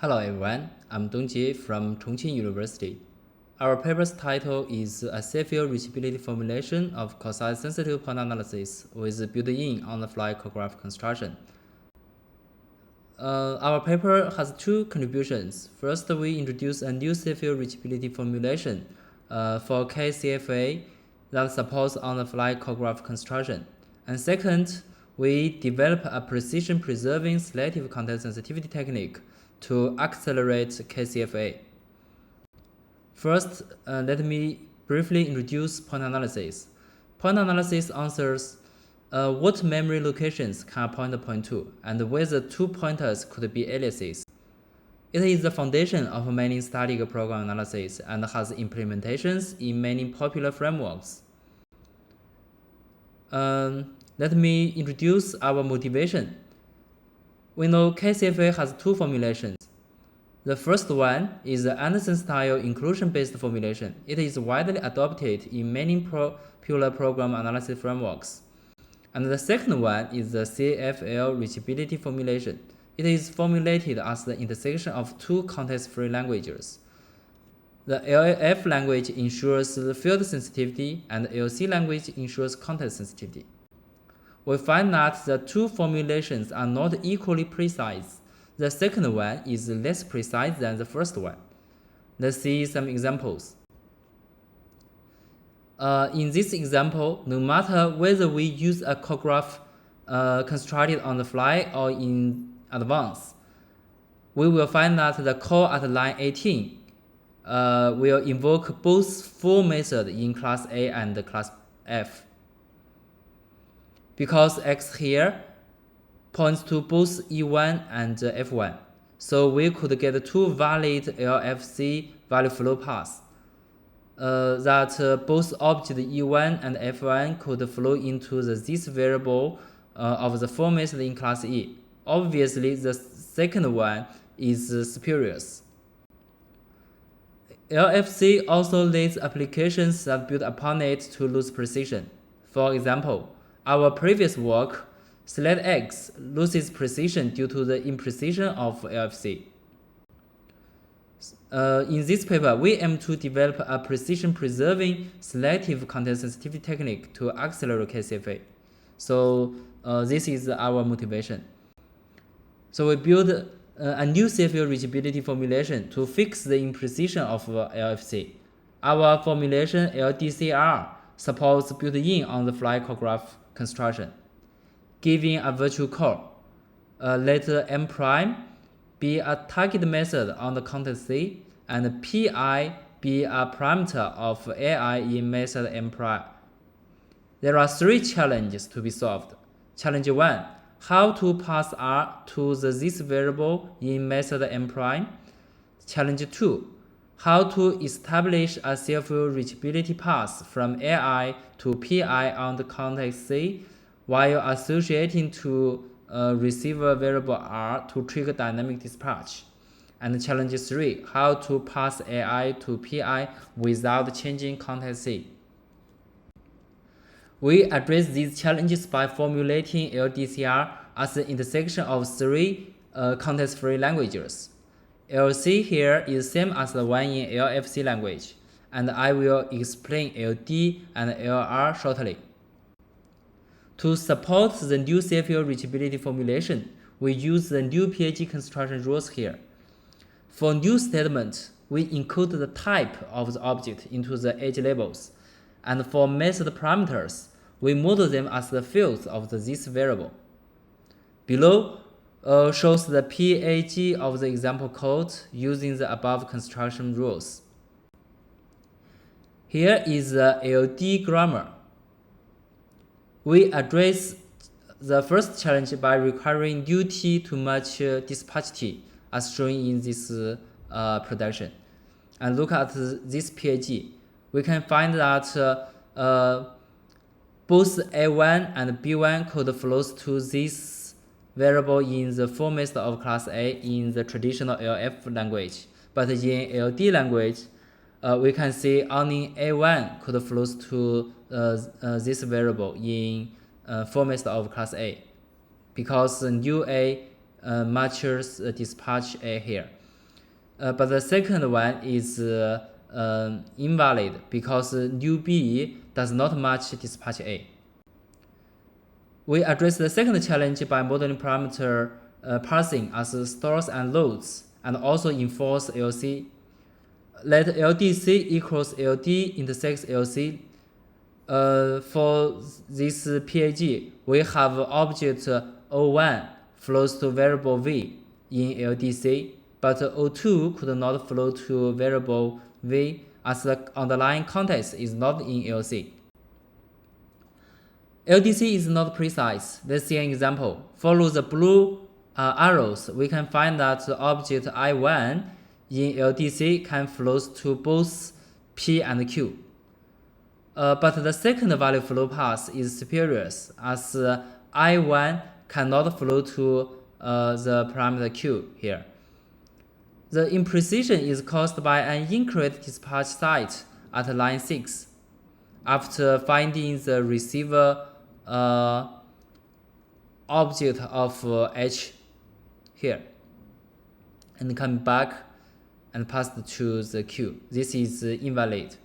Hello everyone, I'm Dongjie from Chongqing University. Our paper's title is a CFL-Reachability formulation of Callsite sensitive point analysis with built-in on-the-fly choreograph construction. Our paper has two contributions. First, we introduce a new CFL-Reachability formulation for KCFA that supports on-the-fly choreograph construction. And second, we develop a precision-preserving selective content sensitivity technique to accelerate KCFA. First, let me briefly introduce point analysis. Point analysis answers what memory locations can a pointer point to, and whether two pointers could be aliases. It is the foundation of many static program analysis and has implementations in many popular frameworks. Let me introduce our motivation. We know KCFA has two formulations. The first one is the Anderson-style inclusion-based formulation. It is widely adopted in many popular program analysis frameworks. And the second one is the CFL-Reachability formulation. It is formulated as the intersection of two context-free languages. The LLF language ensures field sensitivity, and the LC language ensures context sensitivity. We find that the two formulations are not equally precise. The second one is less precise than the first one. Let's see some examples. In this example, no matter whether we use a choreograph constructed on the fly or in advance, we will find that the call at line 18 will invoke both full methods in class A and class F. Because X here points to both E1 and F1, so we could get two valid LFC value flow paths that both object E1 and F1 could flow into this variable of the full method in class E. Obviously, the second one is spurious. LFC also leads applications that build upon it to lose precision. For example, our previous work, select X, loses precision due to the imprecision of LFC. In this paper, we aim to develop a precision-preserving selective content sensitivity technique to accelerate KCFA. So this is our motivation. So we build a new CFL-Reachability formulation to fix the imprecision of LFC. Our formulation LDCR supports built-in on-the-fly choreograph construction, giving a virtual core. Let M prime be a target method on the context C, and Pi be a parameter of AI in method M prime. There are three challenges to be solved. Challenge 1, how to pass R to this variable in method M prime. Challenge 2, how to establish a CFL-Reachability path from AI to Pi on the context C while associating to receiver variable R to trigger dynamic dispatch. And challenge 3, how to pass AI to Pi without changing context C. We address these challenges by formulating LDCR as the intersection of three context-free languages. LC here is same as the one in LFC language, and I will explain LD and LR shortly. To support the new CFL-Reachability formulation, we use the new PAG construction rules here. For new statement, we encode the type of the object into the edge labels, and for method parameters, we model them as the fields of this variable. Below shows the PAG of the example code using the above construction rules. Here is the LD grammar. We address the first challenge by requiring new T to match dispatch T, as shown in this production. And look at this PAG. We can find that both A1 and B1 code flows to this variable in the full method of class A in the traditional LF language. But in LD language, we can see only A1 code flows to this variable in full method of class A, because new A matches dispatch A here. but the second one is invalid because new B does not match dispatch A. We address the second challenge by modeling parameter parsing as stores and loads, and also enforce LC. Let LDC equals LD intersects LC. For this PAG, we have object O1 flows to variable V in LDC, but O2 could not flow to variable V as the underlying context is not in LC. LDC is not precise. Let's see an example. Follow the blue arrows. We can find that the object I1 in LDC can flow to both P and Q. But the second value flow path is superior as I1 cannot flow to the parameter Q here. The imprecision is caused by an incorrect dispatch site at line 6 after finding the receiver object of H here and come back and pass to the Q. This is invalid.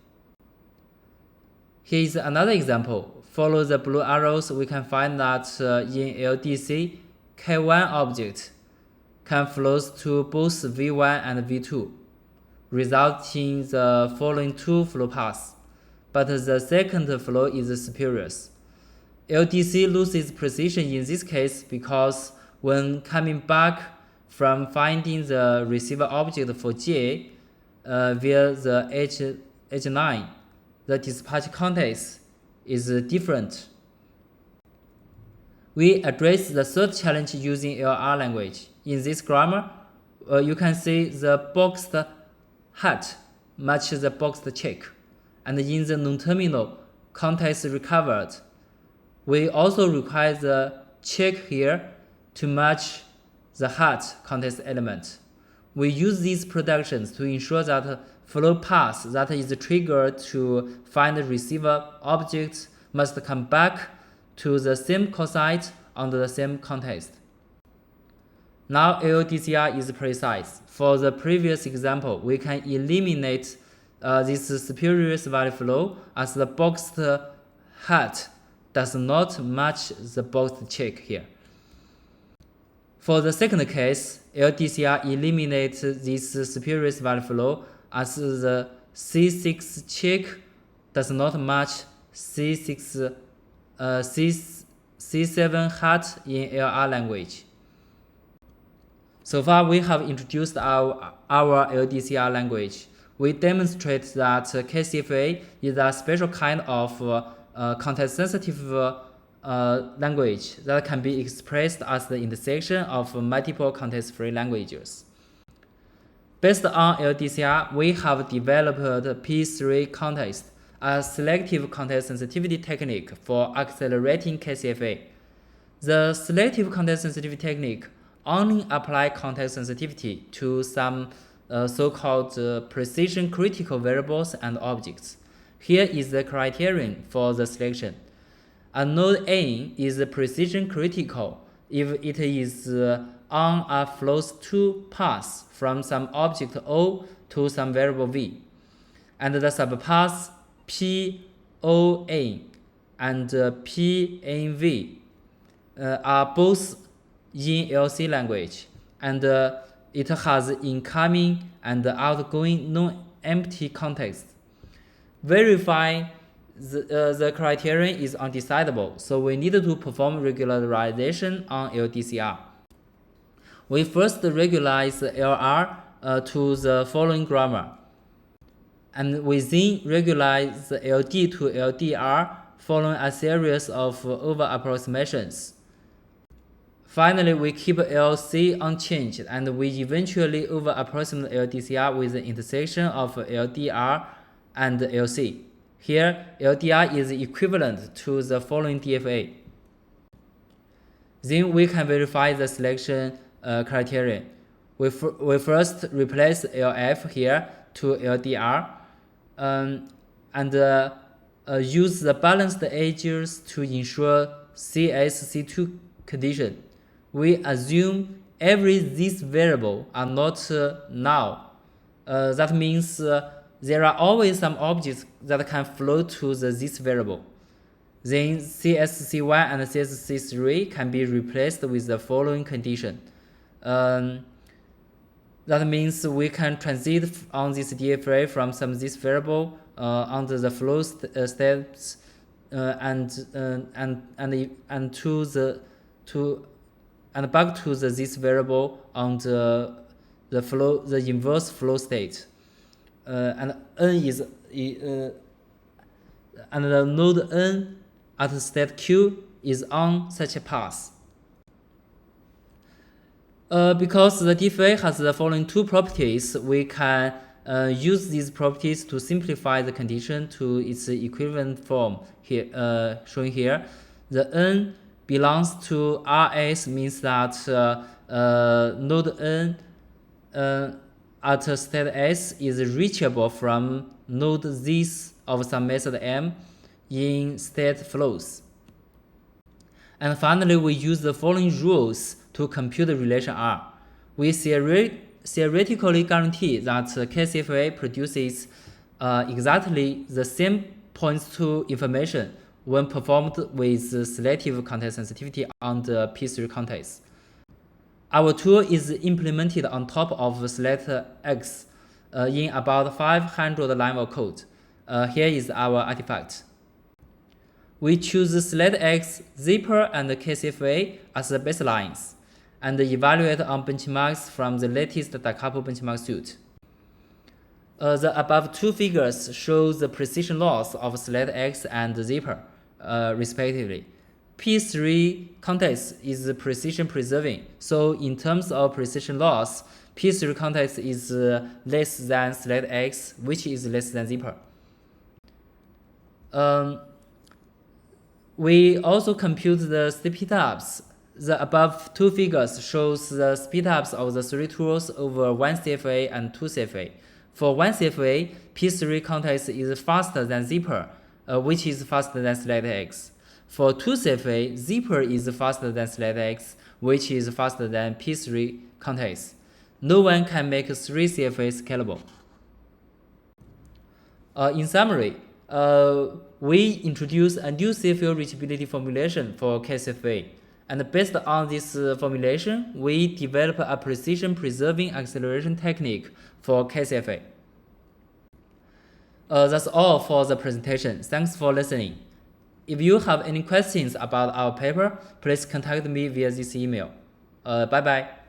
Here is another example. Follow the blue arrows. We can find that in LDC, K1 object can flow to both V1 and V2, resulting in the following two flow paths, but the second flow is superior. LDC loses precision in this case because when coming back from finding the receiver object for J via the H9, the dispatch context is different. We address the third challenge using LR language. In this grammar, you can see the boxed hat matches the boxed check, and in the non-terminal context recovered, we also require the check here to match the hat context element. We use these productions to ensure that flow path that is triggered to find the receiver object must come back to the same call site under the same context. Now LDCR is precise. For the previous example, we can eliminate this superior value flow as the boxed hat does not match the boxed check here. For the second case, LDCR eliminates this superior value flow as the C6 check does not match C7 hat in LR language. So far, we have introduced our LDCR language. We demonstrate that KCFA is a special kind of context-sensitive language that can be expressed as the intersection of multiple context-free languages. Based on LDCR, we have developed P3 context, a selective context sensitivity technique for accelerating KCFA. The selective context sensitivity technique only applies context sensitivity to some so-called precision critical variables and objects. Here is the criterion for the selection. A node N is precision critical if it is on a flows to path from some object O to some variable V, and the subpaths PON and PNV are both in LC language, and it has incoming and outgoing non-empty context. Verifying the criterion is undecidable, so we need to perform regularization on LDCR. We first regularize LR to the following grammar, and we then regularize LD to LDR following a series of over-approximations. Finally, we keep LC unchanged, and we eventually over-approximate LDCR with the intersection of LDR and LC. Here, LDR is equivalent to the following DFA. Then we can verify the selection criterion. We first replace LF here to LDR and use the balanced edges to ensure CS-C2 condition. We assume every these variable are not null That means there are always some objects that can flow to this variable. Then CSC1 and CSC3 can be replaced with the following condition. That means we can transit on this DFA from some this variable under the flow steps and back to this variable on the inverse flow state. And the node n at state q is on such a path. Because the DFA has the following two properties, we can use these properties to simplify the condition to its equivalent form here, shown here. The n belongs to Rs means that node n at state S is reachable from node Z of some method M in state flows. And finally, we use the following rules to compute the relation R. We theoretically guarantee that KCFA produces exactly the same points-to information when performed with selective context sensitivity on the P3 context. Our tool is implemented on top of SelectX in about 500 lines of code. Here is our artifact. We choose SelectX, Zipper, and KCFA as the baselines, and evaluate on benchmarks from the latest decouple benchmark suite. The above two figures show the precision loss of SelectX and Zipper, respectively. P3 context is precision preserving, so in terms of precision loss, P3 context is less than SelectX, which is less than Zipper. We also compute the speedups. The above two figures shows the speedups of the three tools over 1 CFA and 2 CFA. For 1 CFA, P3 context is faster than Zipper, which is faster than SelectX. For 2 CFA, Zipper is faster than SelectX, which is faster than P3 context. No one can make 3 CFA scalable. In summary, we introduce a new CFL-Reachability formulation for KCFA, and based on this formulation, we develop a precision-preserving acceleration technique for KCFA. That's all for the presentation. Thanks for listening. If you have any questions about our paper, please contact me via this email. Bye-bye.